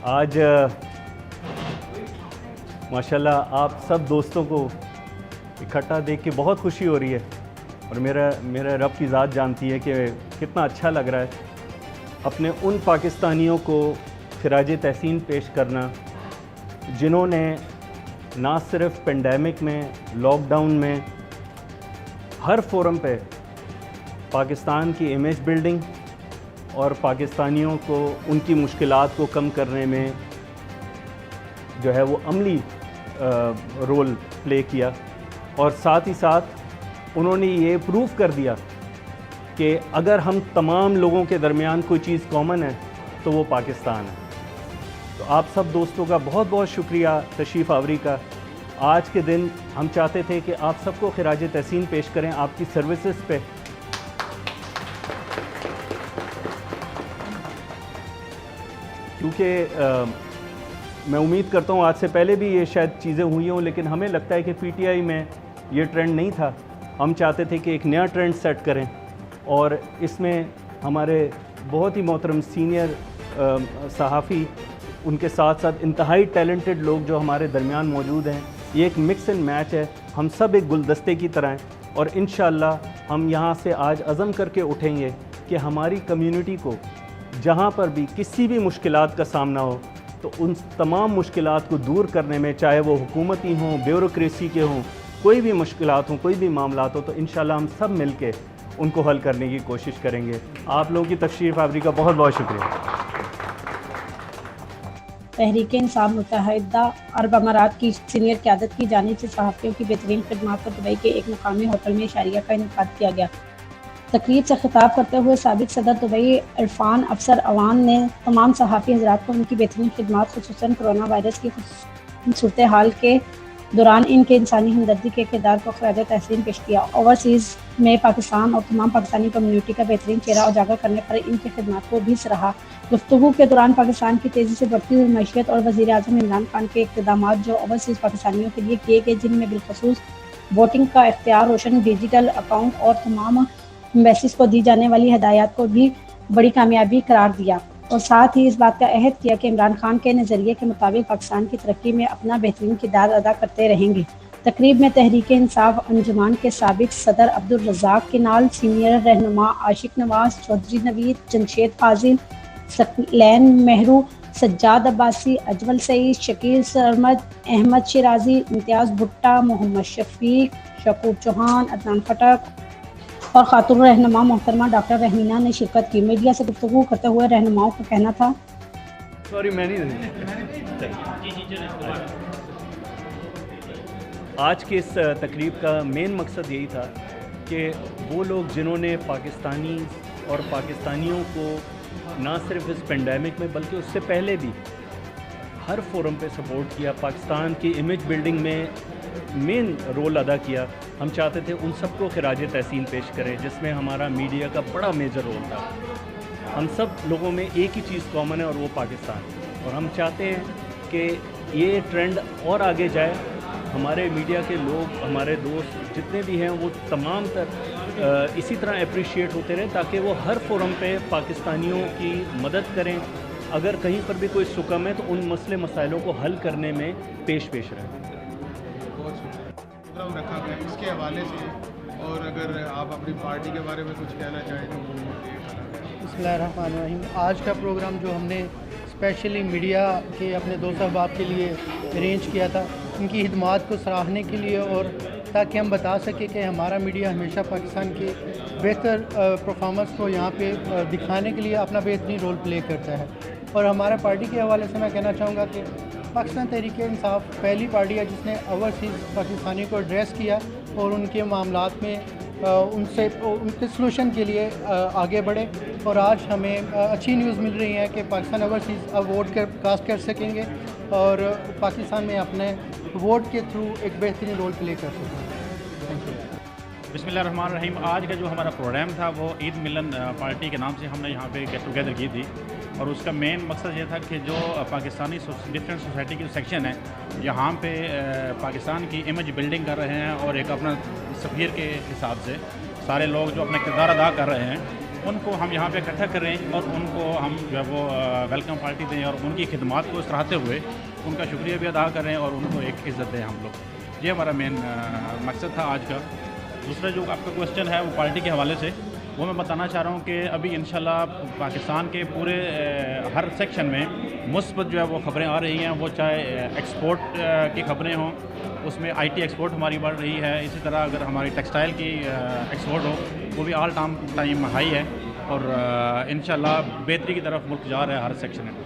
آج माशाल्लाह आप सब दोस्तों को इकट्ठा देख के बहुत खुशी हो रही है और मेरा रब की ज़ात जानती है कि कितना अच्छा लग रहा है अपने उन पाकिस्तानियों को खिराज तहसीन पेश करना जिन्होंने ना सिर्फ पेंडेमिक में, लॉकडाउन में, हर फोरम पे पाकिस्तान की इमेज बिल्डिंग और पाकिस्तानियों को उनकी मुश्किलात को कम करने में जो है वो अमली रोल प्ले किया और साथ ही साथ उन्होंने ये प्रूव कर दिया कि अगर हम तमाम लोगों के दरमियान कोई चीज़ कॉमन है तो वो पाकिस्तान है। तो आप सब दोस्तों का बहुत बहुत शुक्रिया तशरीफ़ आवरी का। आज के दिन हम चाहते थे कि आप सबको खिराज तहसीन पेश करें आपकी सर्विसेज पे। क्योंकि मैं उम्मीद करता हूँ आज से पहले भी ये शायद चीज़ें हुई हों, लेकिन हमें लगता है कि पीटीआई में ये ट्रेंड नहीं था। हम चाहते थे कि एक नया ट्रेंड सेट करें और इसमें हमारे बहुत ही मोहतरम सीनियर सहाफ़ी, उनके साथ साथ इंतहाई टैलेंटेड लोग जो हमारे दरमियान मौजूद हैं। ये एक मिक्स एंड मैच है, हम सब एक गुलदस्ते की तरह हैं और इंशाअल्लाह हम यहाँ से आज अज़म करके उठेंगे कि हमारी कम्युनिटी को जहाँ पर भी किसी भी मुश्किलात का सामना हो तो उन तमाम मुश्किलात को दूर करने में, चाहे वो हुकूमती हों, ब्यूरोक्रेसी के हों, कोई भी मुश्किलात हों, कोई भी मामलात हो, तो इंशाअल्लाह हम सब मिल के उनको हल करने की कोशिश करेंगे। आप लोगों की तशरीफ़ आवरी का बहुत बहुत शुक्रिया। तहरीक-ए-इंसाफ मुत्तहिदा अरब अमारात की सीनियर क़यादत की जानिब से सहाफ़ियों की बेहतरीन खिदमत पर दुबई के एक मुकामी होटल में इशारिया का इनेकाद किया गया। तकरीब से खिताब करते हुए साबिक़ सदर दुबई इरफान अफसर अवान ने तमाम सहाफ़ी हज़रात को उनकी बेहतरीन खिदमत, ख़ुसूसन कोरोना वायरस की सूरत हाल के दौरान इनके इंसानी हमदर्दी के किरदार को खिराज तहसीन पेश किया। ओवरसीज़ में पाकिस्तान और तमाम पाकिस्तानी कम्युनिटी का बेहतरीन चेहरा उजागर करने पर इनकी खिदमत को भी सराहा। गुफ्तगू के दौरान पाकिस्तान की तेज़ी से बढ़ती हुई मईशत और वज़ीर आज़म इमरान खान के इक़दामात जो ओवरसीज़ पाकिस्तानियों के लिए किए गए, जिनमें बिलखसूस वोटिंग का इख्तियार, रोशन डिजिटल अकाउंट और तमाम एम्बेसीज को दी जाने वाली हदायत को भी बड़ी कामयाबी करार दिया और साथ ही इस बात का अहद किया कि इमरान खान के नज़रिए के मुताबिक पाकिस्तान की तरक्की में अपना बेहतरीन किरदार अदा करते रहेंगे। तकरीब में तहरीक-ए-इंसाफ अंजुमान के साबिक़ सदर अब्दुल रज़ाक किनाल, सीनियर रहनुमा आशिक नवाज, चौधरी नवीद, जमशेद फाजिल, सकलैन मेहरू, सज्जाद अब्बासी, अजमल सईद, शकील सरमद, अहमद शिराजी, इम्तियाज़ भुट्टा, मोहम्मद शफीक, शकूर चौहान, अदनान खटक और खातून रहनुमा मोहतरमा डॉक्टर रहमीना ने शिरकत की। मीडिया से गुफ्तगू करते हुए रहनुमाओं का कहना था, आज के इस तकरीब का मेन मकसद यही था कि वो लोग जिन्होंने पाकिस्तानी और पाकिस्तानियों को ना सिर्फ इस पेंडेमिक में बल्कि उससे पहले भी हर फोरम पे सपोर्ट किया, पाकिस्तान की इमेज बिल्डिंग में मेन रोल अदा किया, हम चाहते थे उन सबको खिराज तहसीन पेश करें, जिसमें हमारा मीडिया का बड़ा मेजर रोल था। हम सब लोगों में एक ही चीज़ कॉमन है और वो पाकिस्तान, और हम चाहते हैं कि ये ट्रेंड और आगे जाए। हमारे मीडिया के लोग, हमारे दोस्त जितने भी हैं, वो तमाम इसी तरह अप्रिशिएट होते रहें ताकि वो हर फोरम पे पाकिस्तानियों की मदद करें। अगर कहीं पर भी कोई सुकम है तो उन मसले मसाइलों को हल करने में पेश रहें। प्रोग्राम रखा गया इसके हवाले से, और अगर आप अपनी पार्टी के बारे में कुछ कहना चाहें तो बिस्मिल्लाहिर्रहमानिर्रहीम। आज का प्रोग्राम जो हमने स्पेशली मीडिया के अपने दोस्त अहबाब के लिए अरेंज किया था, उनकी खिदमत को सराहने के लिए और ताकि हम बता सकें कि हमारा मीडिया हमेशा पाकिस्तान के बेहतर परफॉर्मेंस को यहाँ पे दिखाने के लिए अपना बेहतरीन रोल प्ले करता है। और हमारा पार्टी के हवाले से मैं कहना चाहूँगा कि पाकिस्तान तहरीक-ए-इंसाफ पहली पार्टी है जिसने ओवरसीज़ पाकिस्तानियों को एड्रेस किया और उनके मामलात में उनके सलूशन के लिए आगे बढ़े। और आज हमें अच्छी न्यूज़ मिल रही है कि पाकिस्तान ओवरसीज़ अब वोट कास्ट कर सकेंगे और पाकिस्तान में अपने वोट के थ्रू एक बेहतरीन रोल प्ले कर सकेंगे। Thank you. बिस्मिल्लाहिर्रहमानिर्रहीम। आज का जो हमारा प्रोग्राम था वो ईद मिलन पार्टी के नाम से हमने यहाँ पे गेट टुगेदर की थी और उसका मेन मकसद ये था कि जो पाकिस्तानी डिफरेंट सोसाइटी की सेक्शन है यहाँ पे पाकिस्तान की इमेज बिल्डिंग कर रहे हैं और एक अपना सफ़ीर के हिसाब से सारे लोग जो अपना किरदार अदा कर रहे हैं ان کو ہم یہاں پہ اکٹھا کریں اور ان کو ہم جو ہے وہ ویلکم پارٹی دیں اور ان کی خدمات کو سراہتے ہوئے ان کا شکریہ بھی ادا کریں اور ان کو ایک عزت دیں ہم لوگ. یہ ہمارا مین مقصد تھا آج کا. دوسرا جو آپ کا کویسچن ہے وہ پارٹی کے حوالے سے، وہ میں بتانا چاہ رہا ہوں کہ ابھی انشاءاللہ پاکستان کے پورے ہر سیکشن میں مثبت جو ہے وہ خبریں آ رہی ہیں، وہ چاہے ایکسپورٹ کی خبریں ہوں، اس میں آئی ٹی ایکسپورٹ ہماری بڑھ رہی ہے. اسی طرح اگر ہماری ٹیکسٹائل کی ایکسپورٹ ہو وہ بھی آل ٹائم ہائی ہے، اور انشاءاللہ بہتری کی طرف ملک جا رہا ہے ہر سیکشن میں.